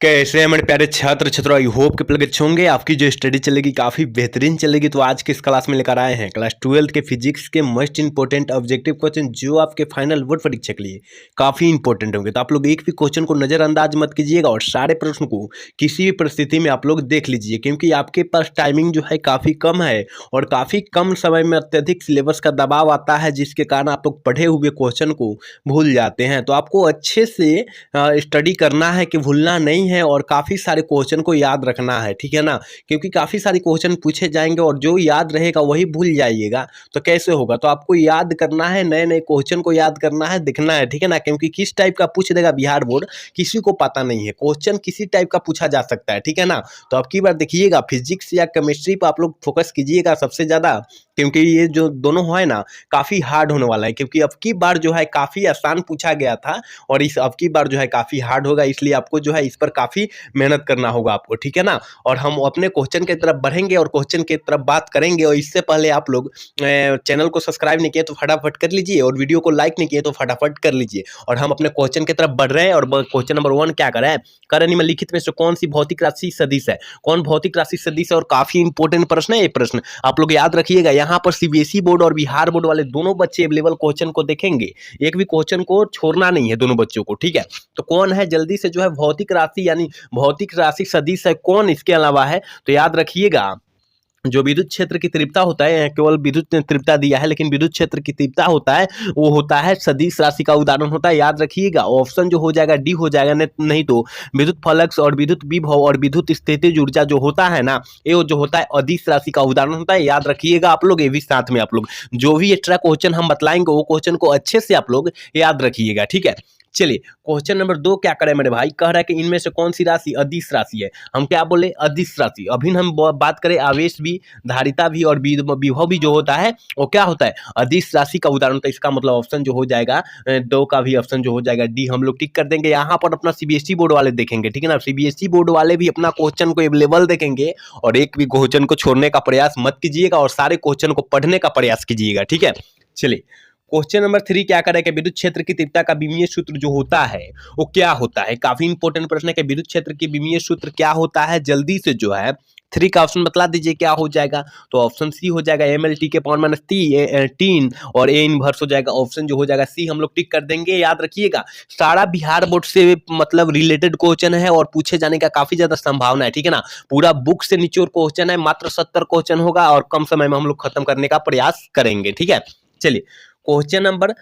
कैसे हैं मेरे प्यारे छात्र छात्रों। आई होप के प्लग अच्छे होंगे। आपकी जो स्टडी चलेगी काफ़ी बेहतरीन चलेगी। तो आज की इस क्लास में लेकर आए हैं क्लास 12 के फिजिक्स के मोस्ट इंपॉर्टेंट ऑब्जेक्टिव क्वेश्चन जो आपके फाइनल बोर्ड परीक्षा के लिए काफ़ी इंपॉर्टेंट होंगे। तो आप लोग एक भी क्वेश्चन को नज़रअंदाज मत कीजिएगा और सारे प्रश्न को किसी भी परिस्थिति में आप लोग देख लीजिए, क्योंकि आपके पास टाइमिंग जो है काफ़ी कम है और काफ़ी कम समय में अत्यधिक सिलेबस का दबाव आता है, जिसके कारण आप लोग पढ़े हुए क्वेश्चन को भूल जाते हैं। तो आपको अच्छे से स्टडी करना है कि भूलना नहीं है, और काफ़ी सारे क्वेश्चन को याद रखना है, ठीक है ना। क्योंकि काफ़ी सारे क्वेश्चन पूछे जाएंगे और जो याद रहेगा वही भूल जाइएगा, तो कैसे होगा। तो आपको याद करना है, नए नए क्वेश्चन को याद करना है, दिखना है, ठीक है ना। क्योंकि किस टाइप का पूछ देगा बिहार बोर्ड किसी को पता नहीं है, क्वेश्चन किसी टाइप का पूछा जा सकता है, ठीक है ना। तो अब की बार देखिएगा फिजिक्स या केमिस्ट्री पर आप लोग फोकस कीजिएगा सबसे ज़्यादा, क्योंकि ये जो दोनों है ना काफ़ी हार्ड होने वाला है। क्योंकि अब की बार जो है काफ़ी आसान पूछा गया था और इस अब की बार जो है काफ़ी हार्ड होगा, इसलिए आपको जो है इस पर काफ़ी मेहनत करना होगा आपको, ठीक है ना। और हम अपने क्वेश्चन की तरफ बढ़ेंगे और क्वेश्चन की तरफ बात करेंगे। और इससे पहले आप लोग चैनल को सब्सक्राइब नहीं किए तो फटाफट कर लीजिए, और वीडियो को लाइक नहीं किए तो फटाफट कर लीजिए। और हम अपने क्वेश्चन की तरफ बढ़ रहे हैं। और क्वेश्चन नंबर 1 क्या करें, कर निम्नलिखित में से कौन सी भौतिक राशि सदिश है। कौन भौतिक राशि सदिश है, और काफ़ी इंपॉर्टेंट प्रश्न है ये प्रश्न, आप लोग याद रखिएगा। यहाँ पर सीबीएसई बोर्ड और बिहार बोर्ड वाले दोनों बच्चे अवेलेबल क्वेश्चन को देखेंगे, एक भी क्वेश्चन को छोड़ना नहीं है दोनों बच्चों को, ठीक है। तो कौन है जल्दी से जो है भौतिक राशि, यानी भौतिक राशि सदिश है कौन, इसके अलावा है तो याद रखिएगा। जो विद्युत क्षेत्र की तीव्रता होता है, केवल विद्युत ने तीव्रता दिया है, लेकिन विद्युत क्षेत्र की तीव्रता होता है वो होता है सदिश राशि का उदाहरण होता है, याद रखिएगा। ऑप्शन जो हो जाएगा डी हो जाएगा, नहीं तो विद्युत फ्लक्स और विद्युत विभव और विद्युत स्थितिज ऊर्जा जो होता है ना, ये जो होता है अदिश राशि का उदाहरण होता है, याद रखिएगा आप लोग। ये भी साथ में आप लोग जो भी एक्स्ट्रा क्वेश्चन हम बतलाएंगे वो क्वेश्चन को अच्छे से आप लोग याद रखिएगा, ठीक है। चलिए क्वेश्चन नंबर 2 क्या करें मेरे भाई, कह रहा है कि इनमें से कौन सी राशि अदिश राशि है। हम क्या बोले, अदिश राशि। अभी हम बात करें आवेश भी, धारिता भी और विभव भी जो होता है वो क्या होता है, अदिश राशि का उदाहरण होता है। इसका मतलब ऑप्शन जो हो जाएगा 2 का भी ऑप्शन जो हो जाएगा डी, हम लोग टिक कर देंगे। यहाँ पर अपना सीबीएसई बोर्ड वाले देखेंगे, ठीक है ना। सीबीएसई बोर्ड वाले भी अपना क्वेश्चन को अवेलेबल देखेंगे, और एक भी क्वेश्चन को छोड़ने का प्रयास मत कीजिएगा, और सारे क्वेश्चन को पढ़ने का प्रयास कीजिएगा, ठीक है। चलिए क्वेश्चन नंबर 3 क्या करें कि विद्युत क्षेत्र की तीव्रता का विमीय सूत्र जो होता है वो क्या होता है। काफी इंपॉर्टेंट प्रश्न है कि विद्युत क्षेत्र की विमीय सूत्र क्या होता है, जल्दी से जो है 3 का ऑप्शन बतला दीजिए क्या हो जाएगा। तो ऑप्शन सी हो जाएगा MLT के पावर माइनस 3 और ए इनवर्स हो जाएगा। ऑप्शन जो हो जाएगा सी हम लोग टिक कर देंगे। याद रखिएगा सारा बिहार बोर्ड से मतलब रिलेटेड क्वेश्चन है और पूछे जाने का काफी ज्यादा संभावना है, ठीक है ना। पूरा बुक से निचोड़ क्वेश्चन है, मात्र 70 क्वेश्चन होगा और कम समय में हम लोग खत्म करने का प्रयास करेंगे, ठीक है। चलिए क्वेश्चन नंबर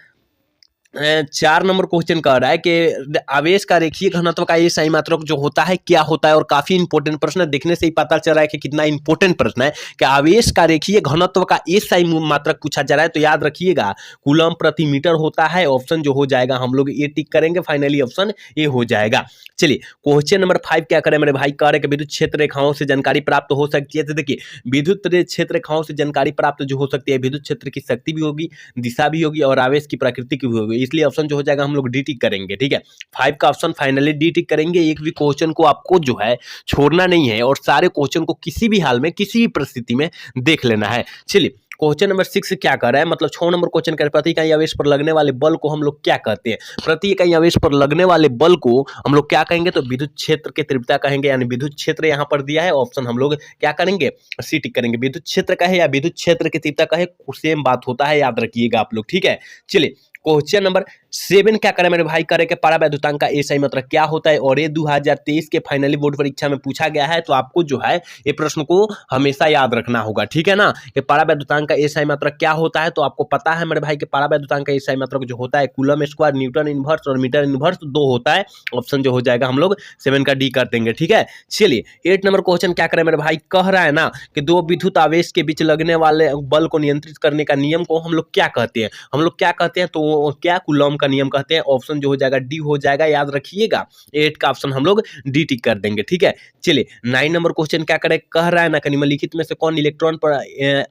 4 नंबर क्वेश्चन कह रहा है कि आवेश का रेखीय घनत्व का ये सही मात्रक जो होता है क्या होता है। और काफी इंपॉर्टेंट प्रश्न है, देखने से ही पता चल रहा है कि कितना इंपॉर्टेंट प्रश्न है कि आवेश का रेखीय घनत्व का ये सही मात्रक पूछा जा रहा है। तो याद रखिएगा कूलम प्रति मीटर होता है। ऑप्शन जो हो जाएगा हम लोग ये टिक करेंगे, फाइनली ऑप्शन ये हो जाएगा। चलिए क्वेश्चन नंबर 5 क्या करें मेरे भाई, कह रहे कि विद्युत क्षेत्र रेखाओं से जानकारी प्राप्त हो सकती है। तो देखिए विद्युत क्षेत्र रेखाओं से जानकारी प्राप्त जो हो सकती है, विद्युत क्षेत्र की शक्ति भी होगी, दिशा भी होगी और आवेश की प्रकृति की भी होगी, इसलिए ऑप्शन जो हो जाएगा हम लोग डी टिक करेंगे, ठीक है। 5 का ऑप्शन फाइनली डी टिक करेंगे। एक भी क्वेश्चन को आपको जो है छोड़ना नहीं है और सारे क्वेश्चन को किसी भी हाल में किसी भी परिस्थिति में देख लेना है। चलिए क्वेश्चन नंबर 6 क्या कर रहा है, मतलब 6 नंबर क्वेश्चन कर, प्रति इकाई आवेश पर लगने वाले बल को हम लोग क्या कहते हैं। प्रति इकाई आवेश पर लगने वाले बल को हम लोग क्या कहेंगे, तो विद्युत क्षेत्र की तीव्रता कहेंगे, यानी विद्युत क्षेत्र यहाँ पर दिया है। ऑप्शन हम लोग क्या करेंगे, सी टिक करेंगे। विद्युत क्षेत्र कहे या विद्युत क्षेत्र की तीव्रता कहे सेम बात होता है, याद रखिएगा आप लोग, ठीक है। चलिए क्वेश्चन नंबर 7 क्या करें मेरे भाई, करे कि परावैद्युतांक का एसआई मात्रक क्या होता है। और ये 2023 के फाइनली बोर्ड परीक्षा में पूछा गया है, तो आपको जो है ये प्रश्न को हमेशा याद रखना होगा, ठीक है ना। कि परावैद्युतांक का एसआई मात्रक क्या होता है, तो आपको पता है मेरे भाई कि परावैद्युतांक का एसआई मात्रक जो होता है कूलम स्क्वायर, न्यूटन इनवर्स और मीटर इनवर्स 2 होता है। ऑप्शन जो हो जाएगा हम लोग 7 का डी कर देंगे, ठीक है। चलिए 8 नंबर क्वेश्चन क्या करें मेरे भाई, कह रहा है ना कि 2 विद्युत आवेश के बीच लगने वाले बल को नियंत्रित करने का नियम को हम लोग क्या कहते हैं। हम लोग क्या कहते हैं, तो क्या कूलम का नियम कहते हैं। ऑप्शन जो हो जाएगा डी हो जाएगा, याद रखिएगा 8 का ऑप्शन हम लोग डी टिक कर देंगे, ठीक है। चलिए 9 नंबर क्वेश्चन क्या करें, कह रहा है ना कि निम्नलिखित में से कौन इलेक्ट्रॉन पर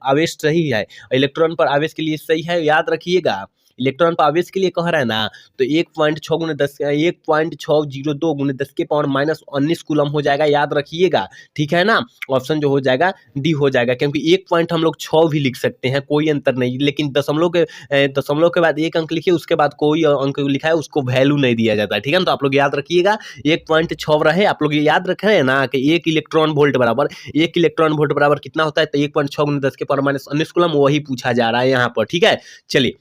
आवेश सही है, इलेक्ट्रॉन पर आवेश के लिए सही है। याद रखिएगा इलेक्ट्रॉन पर आवेश के लिए कह रहा है ना, तो 1.6 गुने 10 1.602 गुने 10 के पावर माइनस 19 कूलम हो जाएगा, याद रखिएगा, ठीक है ना। ऑप्शन जो हो जाएगा डी हो जाएगा, क्योंकि 1 पॉइंट हम लोग 6 भी लिख सकते हैं, कोई अंतर नहीं, लेकिन दशमलव के बाद एक अंक लिखिए, उसके बाद कोई अंक लिखा है उसको वैल्यू नहीं दिया जाता है, ठीक है ना। तो आप लोग याद रखिएगा 1.6 रहे, आप लोग ये याद रख रहे हैं ना कि 1 इलेक्ट्रॉन वोल्ट बराबर कितना होता है, तो 1.6 गुने 10 के पावर माइनस 19 कूलम, वही पूछा जा रहा है यहाँ पर, ठीक है। चलिए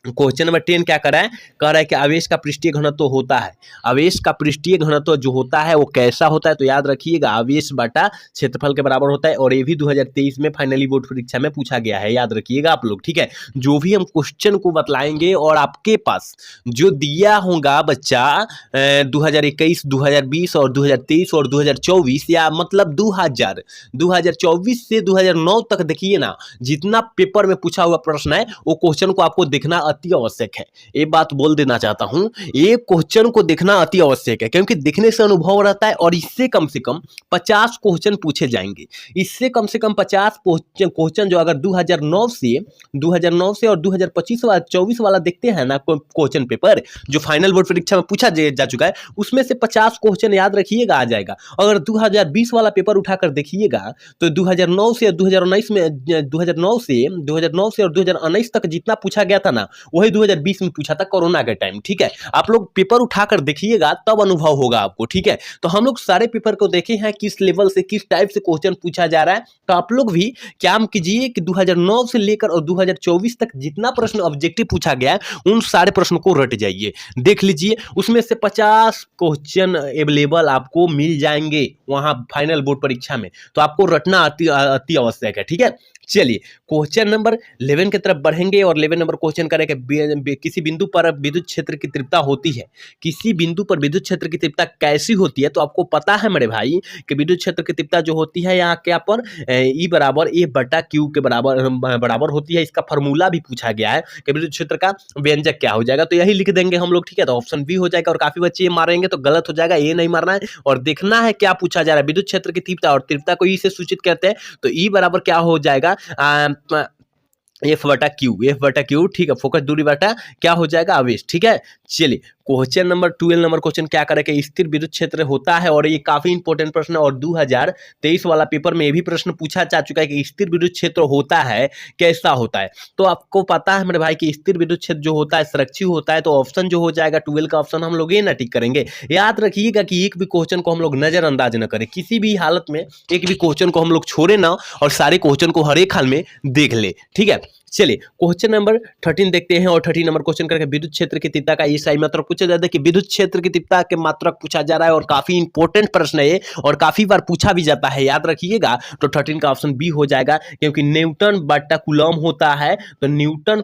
क्वेश्चन नंबर 10 क्या कर रहा है, कह रहा है कि आवेश का पृष्ठीय घनत्व होता है, आवेश का पृष्ठीय घनत्व जो होता है वो कैसा होता है, तो याद रखिएगा आवेश बटा क्षेत्रफल के बराबर होता है, और ये भी 2023 में फाइनली बोर्ड परीक्षा में पूछा गया है, याद रखिएगा आप लोग, ठीक है। जो भी हम क्वेश्चन को बतलाएंगे और आपके पास जो दिया होगा बच्चा 2021, 2020 और 2023 और 2024, या मतलब 2024 से 2009 तक देखिए ना, जितना पेपर में पूछा हुआ प्रश्न है वो क्वेश्चन को आपको देखना अति आवश्यक है। ये बात बोल देना चाहता हूं, ये क्वेश्चन को देखना अति आवश्यक है, क्योंकि देखने से अनुभव रहता है, और इससे कम से कम 50 क्वेश्चन पूछे जाएंगे, इससे कम से कम 50 क्वेश्चन, जो अगर 2009 से और 2025 वाला 24 वाला देखते हैं ना क्वेश्चन पेपर, जो फाइनल बोर्ड परीक्षा में पूछा जा चुका है, उसमें से 50 क्वेश्चन याद रखिएगा आ जाएगा। अगर 2020 वाला पेपर उठाकर देखिएगा तो 2009 से 2019 में 2009 से और 2019 तक जितना पूछा गया था ना, वही 2020 में पूछा था कोरोना के टाइम, ठीक है। आप लोग पेपर उठाकर देखिएगा तब अनुभव होगा आपको, ठीक है। तो हम लोग सारे पेपर को देखे हैं किस लेवल से किस टाइप से क्वेश्चन पूछा जा रहा है, तो आप लोग भी क्या कीजिए कि 2009 से लेकर और 2024 तक जितना प्रश्न ऑब्जेक्टिव पूछा गया है उन सारे प्रश्नों को रट जाइए, देख लीजिए, उसमें से 50 क्वेश्चन अवेलेबल आपको मिल जाएंगे वहां फाइनल बोर्ड परीक्षा में, तो आपको रटना अति आवश्यक है, ठीक है। चलिए क्वेश्चन नंबर 11 की तरफ बढ़ेंगे, और 11 नंबर क्वेश्चन करेंगे, किसी बिंदु पर विद्युत क्षेत्र की तीव्रता होती है, किसी बिंदु पर विद्युत क्षेत्र की तीव्रता कैसी होती है, तो आपको पता है मेरे भाई कि विद्युत क्षेत्र की तीव्रता जो होती है यहाँ क्या पर ई बराबर ए बटा क्यू के बराबर होती है। इसका फॉर्मूला भी पूछा गया है कि विद्युत क्षेत्र का व्यंजक क्या हो जाएगा, तो यही लिख देंगे हम लोग, ठीक है। तो ऑप्शन बी हो जाएगा, और काफी बच्चे ये मारेंगे तो गलत हो जाएगा, ये नहीं मारना है, और देखना है क्या पूछा जा रहा है, विद्युत क्षेत्र की तीव्रता, और तीव्रता को ई से सूचित करते हैं, तो ई बराबर क्या हो जाएगा, एफ बटा क्यू, ठीक है, फोकस दूरी बटा क्या हो जाएगा, आवेश, ठीक है। चलिए क्वेश्चन नंबर 12 नंबर क्वेश्चन क्या करेंगे, स्थिर विद्युत क्षेत्र होता है, और ये काफी इंपॉर्टेंट प्रश्न है, और 2023 वाला पेपर में ये भी प्रश्न पूछा जा चुका है कि स्थिर विद्युत क्षेत्र होता है कैसा होता है। तो आपको पता है मेरे भाई कि स्थिर विद्युत क्षेत्र जो होता है संरक्षित होता है, तो ऑप्शन जो हो जाएगा 12 का ऑप्शन हम लोग ये ना टिक करेंगे। याद रखिएगा कि एक भी क्वेश्चन को हम लोग नजरअंदाज न करें, किसी भी हालत में एक भी क्वेश्चन को हम लोग छोड़े ना, और सारे क्वेश्चन को हर एक हाल में देख ले, ठीक है। चलिए क्वेश्चन नंबर 13 देखते हैं, और 13 नंबर क्वेश्चन करके विद्युत क्षेत्र की तीव्रता का ये सही मात्रक पूछा जाता है कि विद्युत क्षेत्र की तीव्रता के मात्रक पूछा जा रहा है, और काफी इंपॉर्टेंट प्रश्न है और काफी बार पूछा भी जाता है, याद रखिएगा। तो 13 का ऑप्शन बी हो जाएगा, क्योंकि न्यूटन बटा कूलम होता है, तो न्यूटन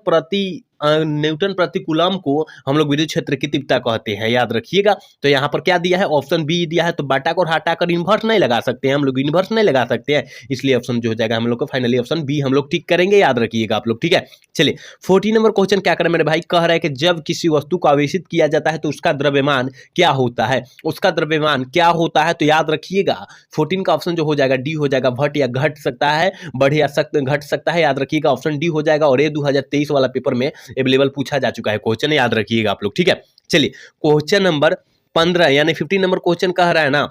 प्रति कूलम को हम लोग विद्युत क्षेत्र की तीव्रता कहते हैं, याद रखिएगा। तो यहाँ पर क्या दिया है, ऑप्शन बी दिया है, तो बटा को हटाकर इन्वर्स नहीं लगा सकते हैं हम लोग, इन्वर्स नहीं लगा सकते हैं, इसलिए ऑप्शन जो हो जाएगा हम लोग को फाइनली ऑप्शन बी हम लोग टिक करेंगे, याद रखिएगा आप लोग, ठीक है। चलिए 14 नंबर क्वेश्चन क्या करें मेरे भाई, कह रहा है कि जब किसी वस्तु को आवेशित किया जाता है तो उसका द्रव्यमान क्या होता है, उसका द्रव्यमान क्या होता है, तो याद रखिएगा 14 का ऑप्शन जो हो जाएगा डी हो जाएगा, घट या घट सकता है, बढ़ या घट सकता है, याद रखिएगा ऑप्शन डी हो जाएगा, और ये 2023 वाला पेपर में अवेलेबल पूछा जा चुका है क्वेश्चन, याद रखिएगा आप लोग, ठीक है। चलिए क्वेश्चन नंबर 15 यानी 15 नंबर क्वेश्चन कह रहा है ना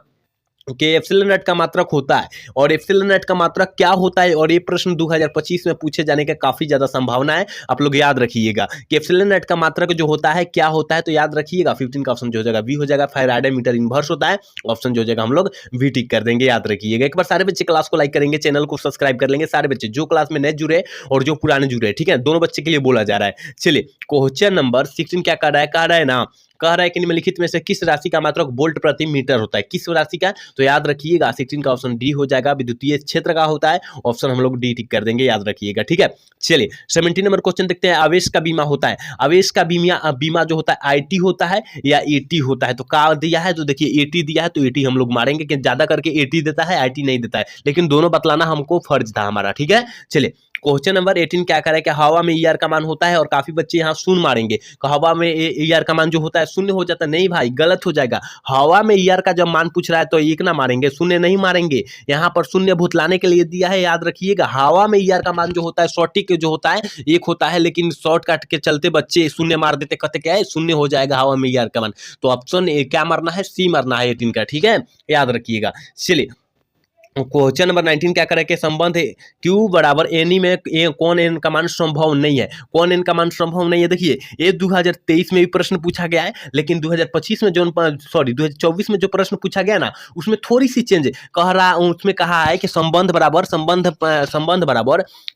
कि एप्सिलॉन नॉट का मात्रक होता है, और एप्सिलॉन नॉट का मात्रक क्या होता है, और ये प्रश्न 2025 में पूछे जाने का काफी ज्यादा संभावना है, आप लोग याद रखिएगा कि एप्सिलॉन नॉट का मात्रक जो होता है क्या होता है, तो याद रखिएगा 15 का ऑप्शन जो हो जाएगा वी हो जाएगा, फैराडे मीटर इनवर्स होता है, ऑप्शन जो हो जाएगा हम लोग वी टिक कर देंगे, याद रखिएगा। एक बार सारे बच्चे क्लास को लाइक करेंगे, चैनल को सब्सक्राइब कर लेंगे, सारे बच्चे जो क्लास में नए जुड़े और जो पुराने जुड़े, ठीक है, दोनों बच्चे के लिए बोला जा रहा है। चलिए क्वेश्चन नंबर 16 क्या कर रहा है, कह रहा है ना, कह रहा है कि निम्नलिखित में से किस राशि का मात्रक वोल्ट प्रति मीटर होता है, किस राशि का, तो याद रखिएगा 16 का ऑप्शन डी हो जाएगा, विद्युतीय क्षेत्र का होता है, ऑप्शन हम लोग डी टिक कर देंगे, याद रखिएगा, ठीक है। चलिए 17 नंबर क्वेश्चन देखते हैं, आवेश का बीमा होता है, आवेश का बीमा जो होता है आईटी होता है या एटी होता है, तो का दिया है, तो देखिए एटी दिया है, तो एटी हम लोग मारेंगे कि ज्यादा करके एटी देता है, आईटी नहीं देता है, लेकिन दोनों बतलाना हमको फर्ज था हमारा, ठीक है। चलिए क्वेश्चन नंबर 18 क्या करें कि हवा में ईआर का मान होता है, और काफी बच्चे यहाँ शून्य मारेंगे कि हवा में ईआर का मान जो होता है शून्य हो जाता है। नहीं भाई, गलत हो जाएगा। हवा में ईआर का जब मान पूछ रहा है तो एक ना मारेंगे, शून्य नहीं मारेंगे। यहाँ पर शून्य भुतलाने के लिए दिया है, याद रखिएगा। हवा में ईआर का मान जो होता है सॉटिक जो होता है एक होता है, लेकिन शॉर्टकट के चलते बच्चे शून्य मार देते, कहते क्या है शून्य हो जाएगा हवा में ईआर का मान। तो ऑप्शन ए क्या मारना है, सी मारना है 18 का, ठीक है, याद रखिएगा। चलिए क्वेश्चन नंबर 19 क्या करें कि संबंध क्यू बराबर एनी में कौन एन का मान संभव नहीं है। कौन एन का मान संभव नहीं है, देखिए ये 2023 में भी प्रश्न पूछा गया है, लेकिन 2025 में जो 2024 में जो प्रश्न पूछा गया ना उसमें थोड़ी सी चेंज कह रहा, उसमें कहा है कि संबंध बराबर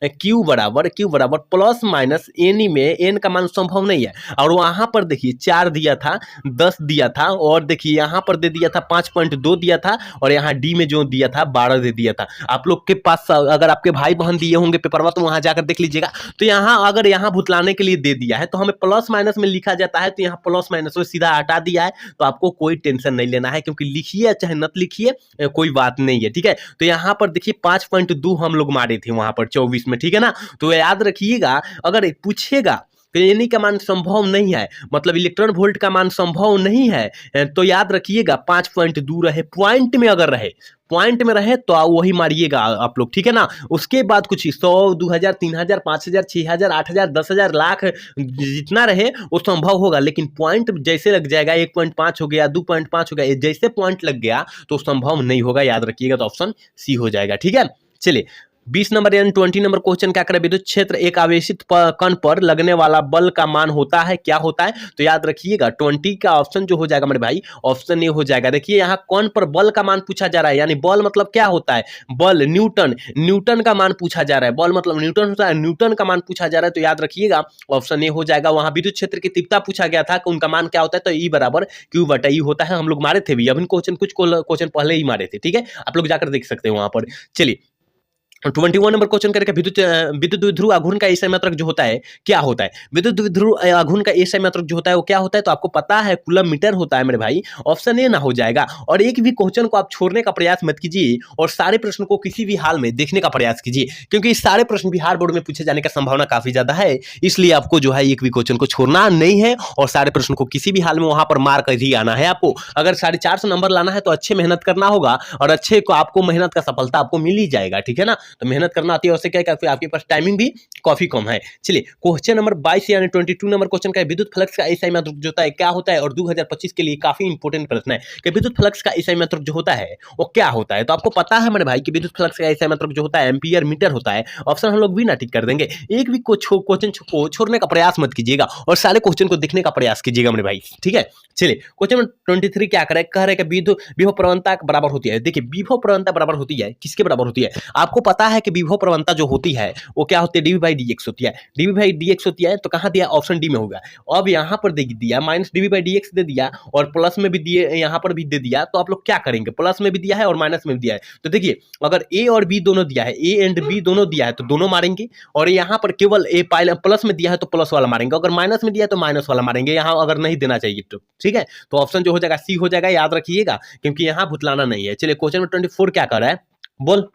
क्यू बराबर प्लस माइनस एनी में एन का मान संभव नहीं है। और वहां पर देखिए 4 दिया था, 10 दिया था, और देखिए यहाँ पर दे दिया था 5.2 दिया था, और यहाँ डी में जो दिया था 12 दे दिया था। आप लोग के पास अगर आपके भाई बहन दिए होंगे पेपरवा तो वहां जाकर देख लीजिएगा। तो यहाँ अगर यहाँ भुतलाने के लिए दे दिया है तो हमें प्लस माइनस में लिखा जाता है, तो यहाँ प्लस माइनस में सीधा हटा दिया है। तो आपको कोई टेंशन नहीं लेना है, क्योंकि लिखिए चाहे न लिखिए कोई बात नहीं है, ठीक है। तो यहाँ पर देखिए 5.2 हम लोग मारे थे वहां पर 24 में, ठीक है ना। तो याद रखिएगा, अगर पूछेगा एनी का मान संभव नहीं है, मतलब इलेक्ट्रॉन वोल्ट का मान संभव नहीं है, तो याद रखिएगा 5.2 रहे, पॉइंट में रहे तो वही मारिएगा आप लोग, ठीक है ना। उसके बाद कुछ 100, 2000, 3000, 5000, 6000, 8000, 10000, लाख जितना रहे वो संभव होगा, लेकिन पॉइंट जैसे लग जाएगा 1.5 हो गया, 2.5 हो गया, जैसे पॉइंट लग गया तो संभव नहीं होगा, याद रखिएगा। तो ऑप्शन सी हो जाएगा, ठीक है। चलिए 20 नंबर यानी 20 नंबर क्वेश्चन क्या करें, विद्युत क्षेत्र एक आवेशित कण पर लगने वाला बल का मान होता है, क्या होता है। तो याद रखिएगा 20 का ऑप्शन जो हो जाएगा मेरे भाई, ऑप्शन ए हो जाएगा। देखिए यहाँ कण पर बल का मान पूछा जा रहा है, यानी बल मतलब क्या होता है, बल न्यूटन का मान पूछा जा रहा है। बल मतलब न्यूटन होता है, न्यूटन का मान पूछा जा रहा है, तो याद रखिएगा ऑप्शन ए हो जाएगा। वहां विद्युत क्षेत्र की तीव्रता पूछा गया था कि उनका मान क्या होता है, तो ई बराबर क्यू बटा ई होता है। हम लोग मारे थे भी, अभी कुछ क्वेश्चन पहले ही मारे थे, ठीक है, आप लोग जाकर देख सकते हैं वहां पर। चलिए 21 नंबर क्वेश्चन करके विद्युत द्विध्रुव आघूर्ण का एसआई मात्रक जो होता है क्या होता है। विद्युत द्विध्रुव आघूर्ण का एसआई मात्रक जो होता है वो क्या होता है, तो आपको पता है कूलम मीटर होता है मेरे भाई, ऑप्शन ए ना हो जाएगा। और एक भी क्वेश्चन को आप छोड़ने का प्रयास मत कीजिए, और सारे प्रश्न को किसी भी हाल में देखने का प्रयास कीजिए, क्योंकि सारे प्रश्न बिहार बोर्ड में पूछे जाने का संभावना काफी ज्यादा है। इसलिए आपको जो है एक भी क्वेश्चन को छोड़ना नहीं है, और सारे प्रश्न को किसी भी हाल में वहां पर मार कर ही आना है आपको। अगर 450 नंबर लाना है तो अच्छे मेहनत करना होगा, और अच्छे को आपको मेहनत का सफलता आपको मिल ही जाएगा, ठीक है ना। तो मेहनत करना आती है, उससे क्या है आपके पास टाइमिंग भी काफी कम है। चलिए क्वेश्चन नंबर 22 यानी 22 नंबर क्वेश्चन का विद्युत फ्लक्स का एसआई मात्रक जो होता है क्या होता है, और 2025 के लिए काफी इंपॉर्टेंट प्रश्न है कि विद्युत फ्लक्स का एसआई मात्रक जो होता है वो क्या होता है। तो आपको पता है मेरे भाई कि विद्युत फ्लक्स का एसआई मात्रक जो होता है एम्पियर मीटर होता है। ऑप्शन हम लोग भी ना टिक कर देंगे, एक भी क्वेश्चन को छोड़ने का प्रयास मत कीजिएगा, और सारे क्वेश्चन को देखने का प्रयास कीजिएगा मेरे भाई, ठीक है। चलिए क्वेश्चन नंबर 23 क्या करें, कह रहे कि विभव प्रवणता बराबर होती है। देखिए विभव प्रवणता बराबर होती है किसके बराबर होती है, आपको पता है कि विभव प्रवणता जो होती है वो क्या होती है, डीवी बाई डी एक्स होती है। डीवी बाई डी एक्स होती है, तो कहाँ दिया, ऑप्शन डी में होगा। अब यहाँ पर दे दिया minus d v by d x दे दिया, और प्लस में भी दिए, यहाँ पर भी दे दिया। तो आप लोग क्या करेंगे, प्लस में भी दिया है और माइनस में भी दिया है। तो देखिए अगर ए और बी दोनों दिया है, ए एंड बी दोनों दिया है तो दोनों मारेंगे, और यहाँ पर केवल ए प्लस में दिया है तो प्लस वाला मारेंगे, अगर माइनस में दिया है तो माइनस वाला मारेंगे, यहाँ अगर नहीं देना चाहिए तो, ठीक है। तो ऑप्शन जो हो जाएगा सी हो जाएगा, याद रखिएगा, क्योंकि यहाँ भुतलाना नहीं है। चलिए क्वेश्चन नंबर 24 क्या कर रहा है, बोल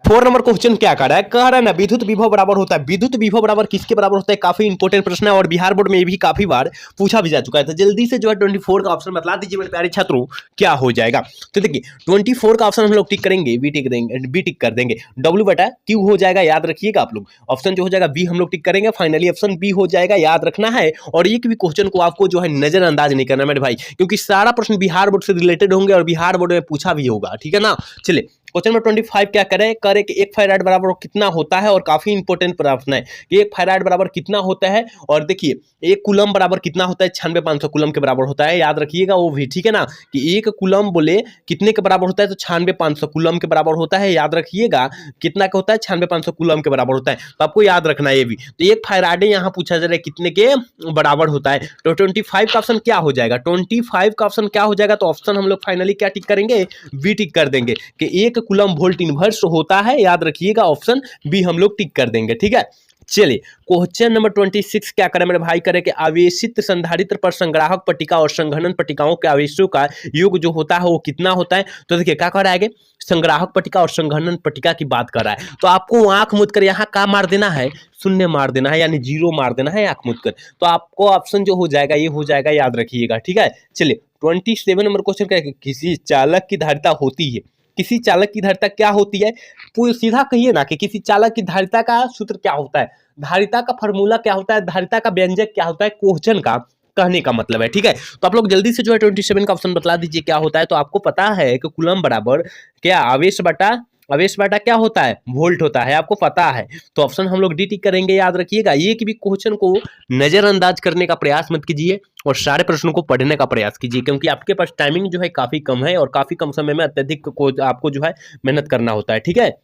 4 नंबर क्वेश्चन क्या कर रहा है, कह रहा है ना विद्युत विभव बराबर होता है। विद्युत विभव बराबर किसके बराबर होता है, काफी इंपॉर्टेंट प्रश्न है, और बिहार बोर्ड में भी काफी बार पूछा भी जा चुका है। तो जल्दी से जो है 24 का ऑप्शन बता दीजिए मेरे प्यारे छात्रों, क्या हो जाएगा। तो देखिए 24 का ऑप्शन हम लोग टिक करेंगे, बी टिक कर देंगे, डब्ल्यू बटा क्यू हो जाएगा, याद रखिएगा आप लोग। ऑप्शन जो हो जाएगा बी हम लोग टिक करेंगे, फाइनली ऑप्शन बी हो जाएगा, याद रखना है। और एक भी क्वेश्चन को आपको जो है नजरअंदाज नहीं करना मेरे भाई, क्योंकि सारा प्रश्न बिहार बोर्ड से रिलेटेड होंगे और बिहार बोर्ड में पूछा भी होगा, ठीक है ना। चलिए क्वेश्चन नंबर 25 क्या करे कि 1 फैराड बराबर कितना होता है, और काफी इंपॉर्टेंट प्रश्न है कि 1 फैराड बराबर कितना होता है। और देखिए 1 कूलम बराबर कितना होता है, 96,500 कूलम के बराबर होता है, याद रखिएगा वो भी, ठीक है ना, कि 1 कूलम बोले कितने के बराबर होता है, तो 96,500 कूलम के बराबर होता है, याद रखिएगा कितना का होता है, 96,500 कूलम के बराबर होता है। तो आपको याद रखना है ये भी। तो 1 फैराडे यहाँ पूछा जा रहा है कितने के बराबर होता है। तो 25 का ऑप्शन क्या हो जाएगा, 25 का ऑप्शन क्या हो जाएगा, तो ऑप्शन हम लोग फाइनली क्या टिक करेंगे, बी टिक कर देंगे कि 1 कूलम वोल्ट इनवर्स होता है, याद रखिएगा ऑप्शन बी हम लोग टिक कर देंगे, ठीक है। चलिए क्वेश्चन नंबर 26 क्या करें मेरे भाई, करें कि आवेशित संधारित्र पर संग्राहक पट्टिका और संघनन पट्टिकाओं के आवेशों का योग जो होता है वो कितना होता है। तो देखिए क्या कर रहा है, संग्राहक पट्टिका और संघनन पट्टिका की बात कर रहा है। तो आपको आंख मूंद कर यहाँ क्या मार देना है, शून्य मार देना है, यानी जीरो मार देना है आंख मूंद कर। तो आपको ऑप्शन जो हो जाएगा ये हो जाएगा, याद रखिएगा, ठीक है। चलिए 27 नंबर क्वेश्चन क्या है, किसी चालक की धारिता होती है, किसी चालक की धारिता क्या होती है, पूरी सीधा कहिए ना कि किसी चालक की धारिता का सूत्र क्या होता है, धारिता का फॉर्मूला क्या होता है, धारिता का व्यंजक क्या होता है, क्वेश्चन का कहने का मतलब है, ठीक है। तो आप लोग जल्दी से जो है 27 का ऑप्शन बतला दीजिए क्या होता है। तो आपको पता है कि कूलम बराबर क्या आवेश बटा क्या होता है, वोल्ट होता है, आपको पता है। तो ऑप्शन हम लोग डी टिक करेंगे, याद रखिएगा। ये कि भी क्वेश्चन को नजरअंदाज करने का प्रयास मत कीजिए और सारे प्रश्नों को पढ़ने का प्रयास कीजिए, क्योंकि आपके पास टाइमिंग जो है काफी कम है और काफी कम समय में अत्यधिक आपको जो है मेहनत करना होता है, ठीक है।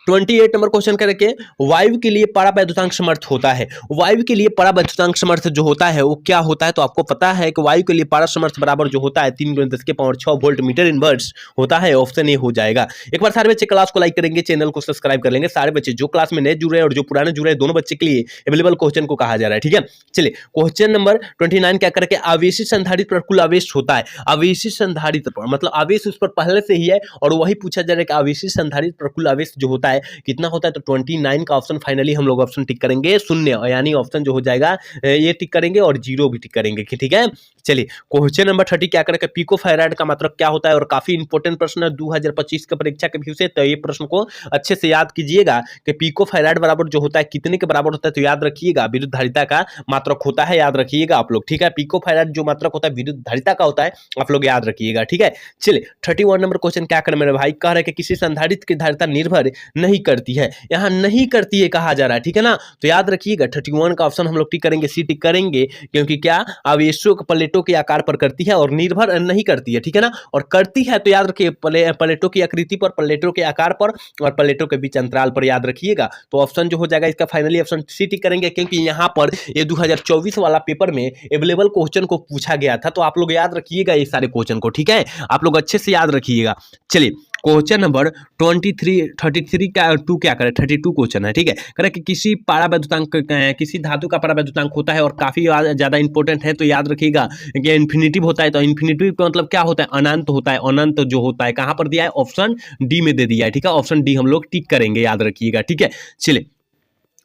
28 नंबर क्वेश्चन करके वायु के लिए परावैद्युतांक समर्थ होता है, वायु के लिए परावैद्युतांक समर्थ जो होता है वो क्या होता है। तो आपको पता है कि वायु के लिए पारा समर्थ बराबर जो होता है 3 × 10⁻6 वोल्ट मीटर इनवर्स होता है। ऑप्शन ए हो जाएगा। एक बार सारे बच्चे क्लास को लाइक करेंगे, चैनल को सब्सक्राइब कर लेंगे। सारे बच्चे जो क्लास में नए जुड़े हैं और जो पुराने जुड़े हैं दोनों बच्चे के लिए अवेलेबल क्वेश्चन को कहा जा रहा है, ठीक है। चलिए क्वेश्चन नंबर 29 क्या करके आवेशित संधारित्र पर कुल आवेश होता है, आवेशित संधारित्र पर मतलब आवेश उस पर पहले से ही है और वही पूछा जा रहा है कि आवेशित संधारित्र पर कुल आवेश जो होता है कितना होता है। तो 29 का ऑप्शन फाइनली हम लोग ऑप्शन टिक करेंगे शून्य, यानी ऑप्शन जो हो जाएगा ये टिक करेंगे और जीरो भी टिक करेंगे, ठीक है। चलिए क्वेश्चन नंबर 30 क्या करेंगे, पिको फैराड का मतलब क्या होता है। और काफी इंपॉर्टेंट प्रश्न है 2025 के परीक्षा के व्यू से, तो ये प्रश्न को अच्छे से याद कीजिएगा कि पिको फैराड बराबर जो होता है कितने के बराबर होता है। तो याद रखिएगा विद्युत धारिता का मात्रक होता है, याद रखिएगा आप लोग, ठीक है। पिको फैराड जो मात्रक होता है विद्युत धारिता का होता है, आप लोग याद रखिएगा, ठीक है। चलिए 31 नंबर क्वेश्चन क्या करें मेरे भाई, कह रहे कि किसी संधारित्र की धारिता निर्भर नहीं करती है, यहाँ नहीं करती है कहा जा रहा है, ठीक है ना। तो याद रखिएगा 31 का ऑप्शन हम लोग टिक करेंगे, सी टिक करेंगे, क्योंकि क्या आवेशों प्लेटों के आकार पर करती है और निर्भर नहीं करती है, ठीक है ना। और करती है तो याद रखिए प्लेटों की आकृति पर, प्लेटों के आकार पर और प्लेटों के बीच अंतराल पर, याद रखिएगा। तो ऑप्शन जो हो जाएगा इसका फाइनली ऑप्शन सी टिक करेंगे, क्योंकि यहाँ पर ये 2024 वाला पेपर में अवेलेबल क्वेश्चन को पूछा गया था। तो आप लोग याद रखिएगा ये सारे क्वेश्चन को, ठीक है, आप लोग अच्छे से याद रखिएगा। चलिए क्वेश्चन नंबर 33 का 2 क्या करें, 32 क्वेश्चन है, ठीक है। करें कि किसी पारावैद्युतांक किसी धातु का पारावैद्युतांक होता है और काफी ज्यादा इंपॉर्टेंट है। तो याद रखिएगा कि इन्फिनिटिव होता है। तो इन्फिनिटिव का मतलब क्या होता है, अनंत होता है। अनंत जो होता है कहां पर दिया है, ऑप्शन डी में दे दिया है, ठीक है। ऑप्शन डी हम लोग टिक करेंगे, याद रखिएगा, ठीक है। चलिए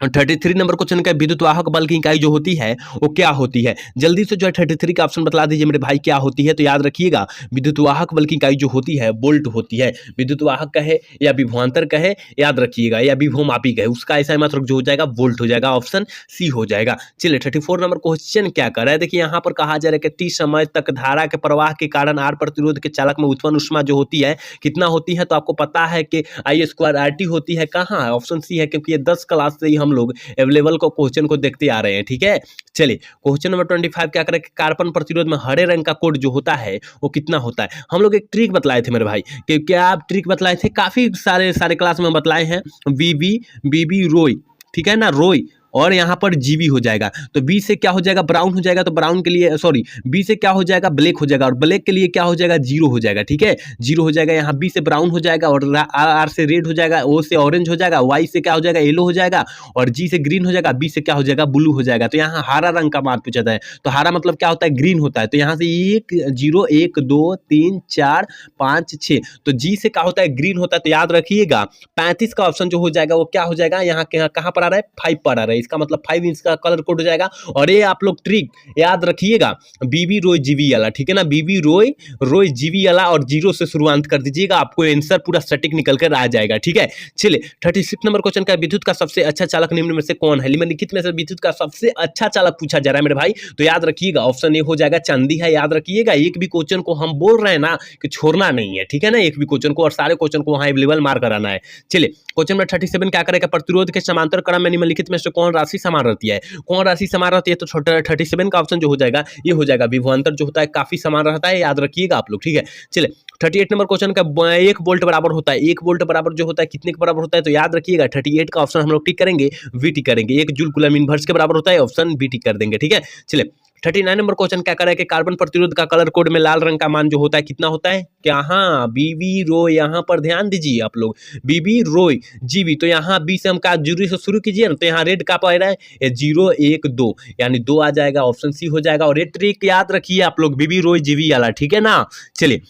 33 नंबर क्वेश्चन का विद्युत वाहक बल की इकाई जो होती है वो क्या होती है। जल्दी से जो है 33 का ऑप्शन बतला दीजिए मेरे भाई क्या होती है। तो याद रखिएगा विद्युत वाहक बल की इकाई जो होती है वोल्ट होती है। विद्युत वाहक कहे या विभवांतर कहे, याद रखिएगा, या विभवमापी कहे, उसका ऐसा मात्रक जो हो जाएगा वोल्ट हो जाएगा, ऑप्शन सी हो जाएगा। चलिए 34 नंबर क्वेश्चन क्या कर रहा है, देखिए यहाँ पर कहा जा रहा है कि टी समय तक धारा के प्रवाह के कारण आर प्रतिरोध के चालक में उत्पन्न ऊष्मा जो होती है कितना होती है। तो आपको पता है कि I² होती है, कहाँ है, ऑप्शन सी है, क्योंकि ये 10 क्लास से ही हम लोग अवेलेबल को क्वेश्चन को देखते आ रहे हैं, ठीक है। चलिए क्वेश्चन नंबर 25 क्या करें, कार्बन प्रतिरोध में हरे रंग का कोड जो होता है वो कितना होता है। हम लोग एक ट्रिक बतलाए थे मेरे भाई, कि क्या आप ट्रिक बतलाए थे, काफी सारे क्लास में बतलाए हैं। बीबी रोई, ठीक है ना, रोई, और यहाँ पर जीबी हो जाएगा। तो बी से क्या हो जाएगा, ब्राउन हो जाएगा। तो ब्राउन के लिए सॉरी बी से क्या हो जाएगा, ब्लैक हो जाएगा, और ब्लैक के लिए क्या हो जाएगा, जीरो हो जाएगा, ठीक है, जीरो हो जाएगा। यहाँ बी से ब्राउन हो जाएगा, और आर से रेड हो जाएगा, ओ से ऑरेंज हो जाएगा, वाई से क्या हो जाएगा, येलो हो जाएगा, और जी से ग्रीन हो जाएगा, बी से क्या हो जाएगा, ब्लू हो जाएगा। तो यहाँ हरा रंग का मान पूछा है। तो हरा मतलब क्या होता है, ग्रीन होता है। तो यहाँ से 1 0 1 2 3 4 5 6, तो जी से क्या होता है, ग्रीन होता है। तो याद रखिएगा 35 का ऑप्शन जो हो जाएगा वो क्या हो जाएगा, यहाँ कहाँ पर आ रहा है, 5 पर आ रहा है। इसका मतलब 5 इंच का कलर कोड हो जाएगा। और ये आप लोग ट्रिक याद रखिएगा, बीबी रोई जीवी वाला, ठीक है ना, बीबी रोई जीवी वाला, और जीरो से शुरुआत कर दीजिएगा, आपको आंसर पूरा सटीक निकल कर आ जाएगा, ठीक है। चलिए 36 नंबर क्वेश्चन का विद्युत का सबसे अच्छा चालक निम्न में से कौन है। निम्नलिखित में से विद्युत का सबसे अच्छा चालक पूछा जा रहा है मेरे भाई। तो याद रखिएगा ऑप्शन ए हो जाएगा, चांदी है, याद रखिएगा। एक भी क्वेश्चन को हम बोल रहे हैं ना कि छोड़ना नहीं है, ठीक है ना, एक भी क्वेश्चन को, और सारे क्वेश्चन को वहां अवेलेबल मार कराना है। चलिए क्वेश्चन नंबर 37 क्या करेगा, प्रतिरोध के समांतर क्रम में निम्नलिखित में से कौन राशि समान रहती है। कौन राशि समान रहती है। तो 37 का ऑप्शन जो हो जाएगा ये हो जाएगा, विभवांतर जो होता है काफी समान रहता है, याद रखिएगा आप लोग, ठीक है। चलिए 38 नंबर क्वेश्चन का 1 वोल्ट बराबर होता है, 1 वोल्ट बराबर जो होता है कितने के बराबर होता है। तो याद रखिएगा 38 का ऑप्शन हम लोग टिक करेंगे, वी टिक करेंगे। 1 जूल कूलम इनवर्स के बराबर होता है, ऑप्शन बी टिक कर देंगे, ठीक है। चलिए 39 नंबर क्वेश्चन क्या कर रहा है कि कार्बन प्रतिरोध का कलर कोड में लाल रंग का मान जो होता है कितना होता है क्या? हाँ, बीबी रो, यहाँ पर ध्यान दीजिए आप लोग, बीबी रोय जीबी, तो यहाँ बी से हम का जीरो से शुरू कीजिए ना, तो यहाँ रेड का पड़ रहा है 0 1 2, यानी 2 आ जाएगा, ऑप्शन सी हो जाएगा। और ये ट्रिक याद रखिए आप लोग, बीबी रोय जीबी वाला, ठीक है ना। चलिए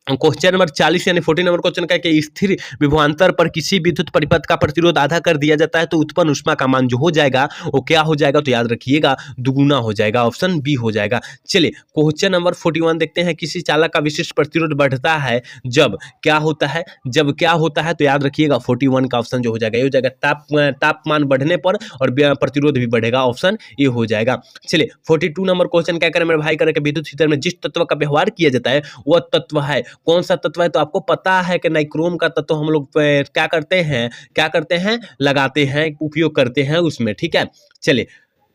क्वेश्चन नंबर 40 यानी 40 नंबर क्वेश्चन का कि स्थिर विभवांतर पर किसी विद्युत परिपथ का प्रतिरोध आधा कर दिया जाता है तो उत्पन्न ऊष्मा का मान जो हो जाएगा वो क्या हो जाएगा? तो याद रखिएगा दुगुना हो जाएगा, ऑप्शन बी हो जाएगा। चलिए क्वेश्चन नंबर 41 देखते हैं, किसी चालक का विशिष्ट प्रतिरोध बढ़ता है जब क्या होता है? जब क्या होता है? तो याद रखिएगा 41 का ऑप्शन जो हो जाएगा ये हो जाएगा, तापमान बढ़ने पर और प्रतिरोध भी बढ़ेगा, ऑप्शन ए हो जाएगा। चलिए 42 नंबर क्वेश्चन क्या करें मेरे भाई, करें कि विद्युत क्षेत्र में जिस तत्व का व्यवहार किया जाता है वह तत्व है, कौन सा तत्व है? तो आपको पता है कि नाइक्रोम का तत्व हम लोग क्या करते हैं लगाते हैं, उपयोग करते हैं उसमें, ठीक है। चलिए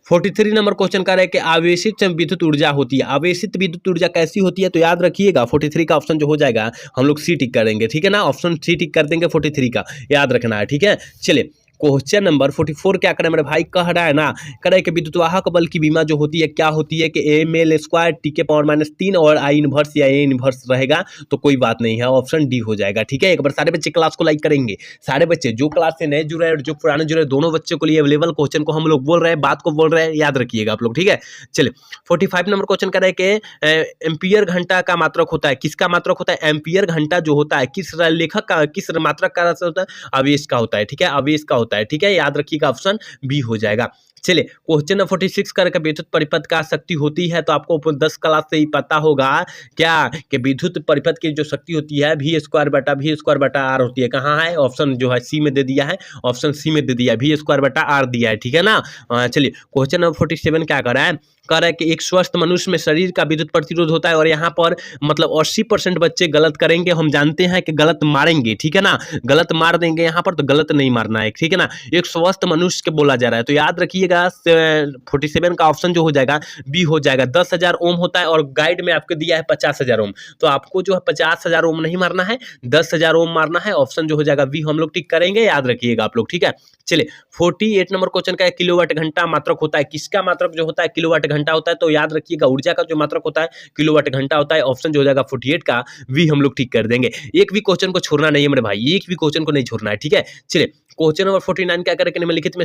43 नंबर क्वेश्चन कर रहे हैं कि आवेशित विद्युत ऊर्जा होती है, आवेशित विद्युत ऊर्जा कैसी होती है? तो याद रखिएगा 43 का ऑप्शन जो हो जाएगा हम लोग सी टिक करेंगे, ठीक है ना, ऑप्शन सी टिक कर देंगे 43 का, याद रखना है, ठीक है। चलिए क्वेश्चन नंबर 44 क्या करें मेरे भाई, कह रहा है ना, कह रहा है कि विद्युत वाहक बल की बीमा जो होती है क्या होती है कि ml² T⁻³ और I इनवर्स या A इनवर्स रहेगा, तो कोई बात नहीं है, ऑप्शन डी हो जाएगा, ठीक है। एक बार सारे बच्चे क्लास को लाइक करेंगे, सारे बच्चे जो क्लास से नए जुड़े और जो पुराने जुड़े, दोनों बच्चों के लिए अवेलेबल क्वेश्चन को हम लोग बोल रहे हैं, बात को बोल रहे हैं, याद रखिएगा आप लोग, ठीक है। चलिए 45 नंबर क्वेश्चन कह रहे हैं कि एम्पियर घंटा का मात्रक होता है, किसका मात्रक होता है? एम्पियर घंटा जो होता है किस लेखक का, किस मात्रक का होता है? आवेश का होता है, ठीक है, आवेश का होता है, ठीक है, याद रखिएगा ऑप्शन बी हो जाएगा। चलिए क्वेश्चन नंबर 46 करके विद्युत परिपथ का शक्ति होती है, तो आपको 10 क्लास से ही पता होगा क्या कि विद्युत परिपथ की जो शक्ति होती है V² होती है, कहाँ है? ऑप्शन जो है सी में दे दिया है, ऑप्शन सी में दे दिया है, V² दिया है, ठीक है ना। चलिए क्वेश्चन नंबर 47 क्या कर रहा है, कह रहा है कि एक स्वस्थ मनुष्य में शरीर का विद्युत प्रतिरोध होता है, और यहाँ पर मतलब 80% बच्चे गलत करेंगे, हम जानते हैं कि गलत मारेंगे, ठीक है ना, गलत मार देंगे यहाँ पर, तो गलत नहीं मारना है, ठीक है ना। एक स्वस्थ मनुष्य के बोला जा रहा है, तो याद रखिएगा 47 का ऑप्शन जो हो जाएगा बी हो जाएगा। 10,000 ओम होता है और गाइड में आपको दिया है 50,000 ओम, तो आपको जो है 50,000 ओम नहीं मारना है, 10,000 ओम मारना है, ऑप्शन जो हो जाएगा बी हम लोग टिक करेंगे, याद रखिएगा आप लोग, ठीक है। चलिए 48 नंबर क्वेश्चन का किलोवाट घंटा मात्रक होता है, किसका मात्रक जो होता है? किलोवाट घंटा होता है, तो याद रखिएगा ऊर्जा का जो मात्रक होता है किलोवाट घंटा होता है, ऑप्शन जो हो जाएगा 48 का वी हम लोग ठीक कर देंगे। एक भी क्वेश्चन को छोड़ना नहीं है मेरे भाई, एक भी क्वेश्चन को नहीं छोड़ना है, ठीक है। चलिए क्वेश्चन नंबर 49 क्या करें कि निम्नलिखित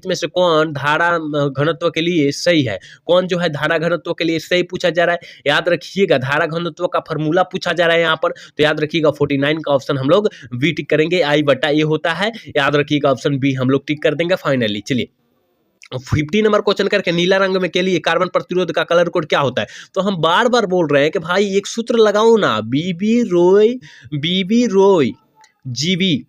में से कौन धारा घनत्व के लिए सही है? कौन जो है धारा घनत्व के लिए सही पूछा जा रहा है, याद रखिएगा धारा घनत्व का फॉर्मूला पूछा जा रहा है यहाँ पर, तो याद रखिएगा 49 का ऑप्शन हम लोग बी टिक करेंगे, I/A होता है, याद रखिएगा ऑप्शन बी हम लोग टिक कर देंगे फाइनली। चलिए 50 नंबर क्वेश्चन करके नीला रंग में के लिए कार्बन प्रतिरोध का कलर कोड क्या होता है? तो हम बार बार बोल रहे हैं कि भाई एक सूत्र लगाओ ना, बीबी रोय जीबी,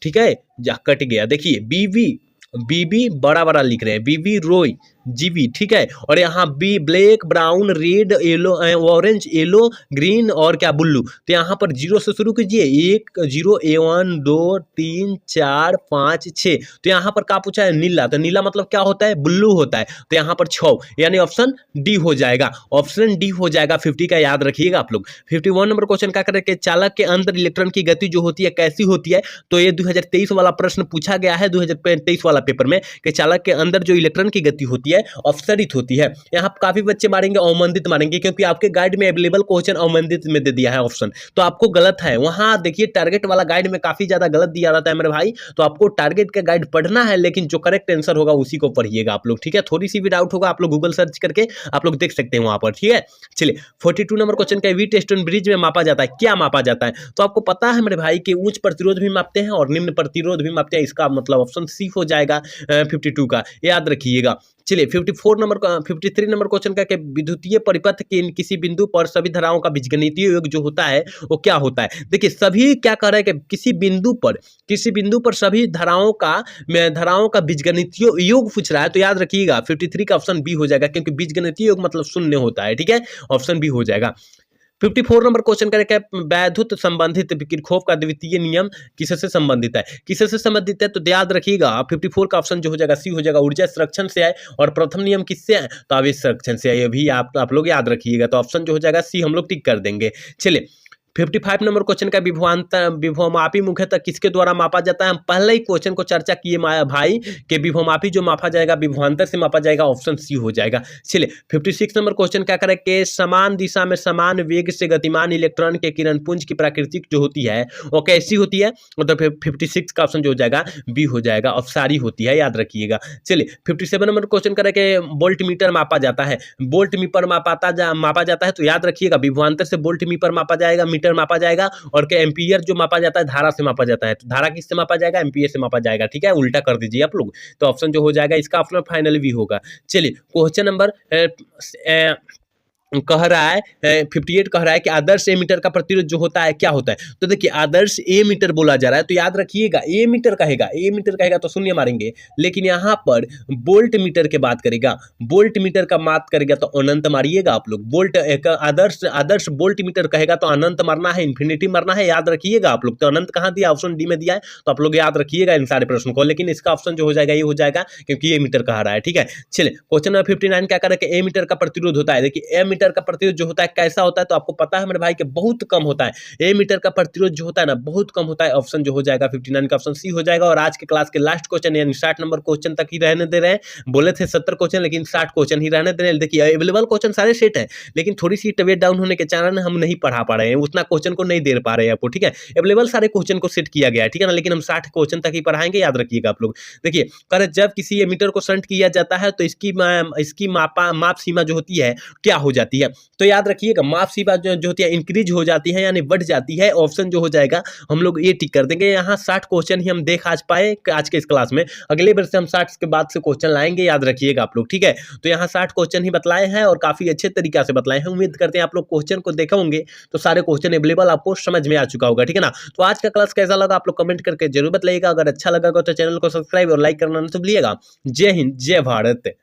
ठीक है, जा कट गया, देखिए बीबी बड़ा लिख रहे हैं, बीबी रोय जीबी, ठीक है, और यहाँ बी black brown red yellow orange yellow green और क्या ब्लू, तो यहाँ पर 0 से शुरू कीजिए, 1 0 1 2 3 4 5 6, तो यहाँ पर क्या पूछा है? नीला, तो नीला मतलब क्या होता है? ब्लू होता है, तो यहाँ पर 6, यानी ऑप्शन डी हो जाएगा, ऑप्शन डी हो जाएगा 50 का, याद रखिएगा आप लोग। 51 नंबर क्वेश्चन क्या करें कि चालक के अंदर इलेक्ट्रॉन की गति जो होती है कैसी होती है? तो ये 2023 वाला प्रश्न पूछा गया है 2023 वाला पेपर में कि चालक के अंदर जो इलेक्ट्रॉन की गति होती है अपसरित होती है। यहाँ काफी बच्चे मारेंगे अवमंदित मारेंगे, क्योंकि आपके गाइड में अवेलेबल क्वेश्चन अवमंदित में दे दिया है ऑप्शन, तो आपको गलत है। वहां देखिए टारगेट वाला गाइड में काफी ज्यादा गलत दिया रहता है मेरे भाई, तो आपको टारगेट का गाइड पढ़ना है, लेकिन जो करेक्ट आंसर होगा उसी को पढ़िएगा आप लोग, ठीक है। थोड़ी सी भी डाउट होगा आप लोग गूगल सर्च करके आप लोग देख सकते हैं वहां पर, ठीक है। चलिए 42 नंबर क्वेश्चन का वीट स्टोन ब्रिज में मापा जाता है, क्या मापा जाता है? तो आपको पता है मेरे भाई कि उच्च प्रतिरोध भी मापते हैं और निम्न प्रतिरोध भी मापते हैं, इसका मतलब ऑप्शन सी हो जाएगा 52 का, याद रखिएगा। चलिए 53 नंबर क्वेश्चन का विद्युतीय परिपथ के किसी बिंदु पर सभी धाराओं का बीजगणितीय योग जो होता है वो क्या होता है? देखिए सभी क्या कह रहा है कि किसी बिंदु पर सभी धाराओं का बीजगणितीय योग पूछ रहा है, तो याद रखिएगा 53 का ऑप्शन बी हो जाएगा, क्योंकि बीजगणितीय योग मतलब शून्य होता है, ठीक है, ऑप्शन बी हो जाएगा। 54 नंबर क्वेश्चन करें वैद्युत संबंधित किरचॉफ का द्वितीय नियम किससे संबंधित है? तो याद रखिएगा 54 का ऑप्शन जो हो जाएगा सी हो जाएगा, ऊर्जा संरक्षण से आए, और प्रथम नियम किससे है? तो आवेश संरक्षण से आए, अभी आप लोग याद रखिएगा, तो ऑप्शन जो हो जाएगा सी हम लोग टिक कर देंगे। चलिए 55 नंबर क्वेश्चन का विभवमापी मुख्यतः किसके द्वारा मापा जाता है। हम पहले ही क्वेश्चन को चर्चा किए भाई कि विभवमापी जो मापा जाएगा विभवांतर से मापा जाएगा, ऑप्शन सी हो जाएगा। चलिए 56 नंबर क्वेश्चन क्या करें कि समान दिशा में समान वेग से गतिमान इलेक्ट्रॉन के किरण पुंज की प्राकृतिक जो होती है वो कैसी होती है, मतलब 56 का ऑप्शन जो हो जाएगा बी हो जाएगा, अपसारी होती है, याद रखिएगा। चलिए 57 नंबर क्वेश्चन करें कि वोल्ट मीटर मापा जाता है, वोल्ट मीटर मापा जाता है, तो याद रखिएगा विभवांतर से वोल्ट मीटर मापा जाएगा, मीटर मापा जाएगा, और के एम्पियर जो मापा जाता है धारा से मापा जाता है, तो धारा किससे मापा जाएगा, एम्पियर से मापा जाएगा। ठीक है, उल्टा कर दीजिए आप लोग, तो ऑप्शन जो हो जाएगा इसका ऑप्शन फाइनल भी होगा। चलिए क्वेश्चन नंबर कह रहा है 58 कह रहा है कि आदर्श एमीटर का प्रतिरोध जो होता है क्या होता है। तो देखिए आदर्श एमीटर बोला जा रहा है, तो याद रखिएगा एमीटर कहेगा तो शून्य मारेंगे, लेकिन यहाँ पर वोल्ट मीटर के बात करेगा, वोल्ट मीटर का बात करेगा तो अनंत मारिएगा आप लोग। वोल्ट एक आदर्श वोल्ट मीटर कहेगा तो अनंत मारना है, इन्फिनिटी मारना है, याद रखिएगा आप लोग। तो अनंत कहाँ दिया, ऑप्शन डी में दिया है, तो आप लोग याद रखिएगा इन सारे प्रश्न को, लेकिन इसका ऑप्शन जो हो जाएगा ये हो जाएगा क्योंकि एमीटर कहा रहा है। ठीक है, चलिए क्वेश्चन नंबर 59 क्या करें कि एमीटर का प्रतिरोध होता है। देखिए एमीटर का प्रतिरोध जो होता है कैसा होता है, तो आपको पता है मेरे भाई कि बहुत कम होता है। ए मीटर का प्रतिरोध जो होता है ना बहुत कम होता है, ऑप्शन जो हो जाएगा 59 का ऑप्शन सी हो जाएगा। और आज के क्लास के लास्ट क्वेश्चन यानी 60 नंबर क्वेश्चन तक ही रहने दे रहे हैं, बोले थे 70 क्वेश्चन लेकिन 60 क्वेश्चन ही रहने दे रहे हैं। देखिए अवेलेबल क्वेश्चन सारे सेट है, लेकिन थोड़ी सी तबियत डाउन होने के कारण हम नहीं पढ़ा पा रहे हैं, उतना क्वेश्चन को नहीं दे पा रहे हैं आपको। ठीक है, अवेलेबल सारे क्वेश्चन को सेट किया गया है, ठीक है ना, लेकिन हम 60 क्वेश्चन तक ही पढ़ाएंगे, याद रखिएगा आप लोग। देखिए कर जब किसी एमीटर को शंट किया जाता है तो इसकी माप सीमा जो होती है क्या हो जाती है, तो याद रखिएगा माप सीमा जो होती है इंक्रीज हो जाती है यानी बढ़ जाती है। ऑप्शन जो हो जाएगा हम लोग ये टिक कर देंगे। यहाँ 60 क्वेश्चन ही हम देख आज पाए आज के इस क्लास में, अगले बार से हम 60 के बाद से क्वेश्चन लाएंगे, याद रखिएगा आप लोग। ठीक है, तो यहाँ 60 क्वेश्चन ही बतलाए हैं और काफी अच्छे तरीके से बतलाए हैं। उम्मीद करते हैं आप लोग क्वेश्चन को देखे होंगे तो सारे क्वेश्चन अवेलेबल आपको समझ में आ चुका होगा। ठीक है ना, तो आज का क्लास कैसा लगा आप लोग कमेंट करके जरूर बताइएगा। अगर अच्छा लगा तो चैनल को सब्सक्राइब और लाइक करना ना तो भूलिएगा। जय हिंद, जय भारत।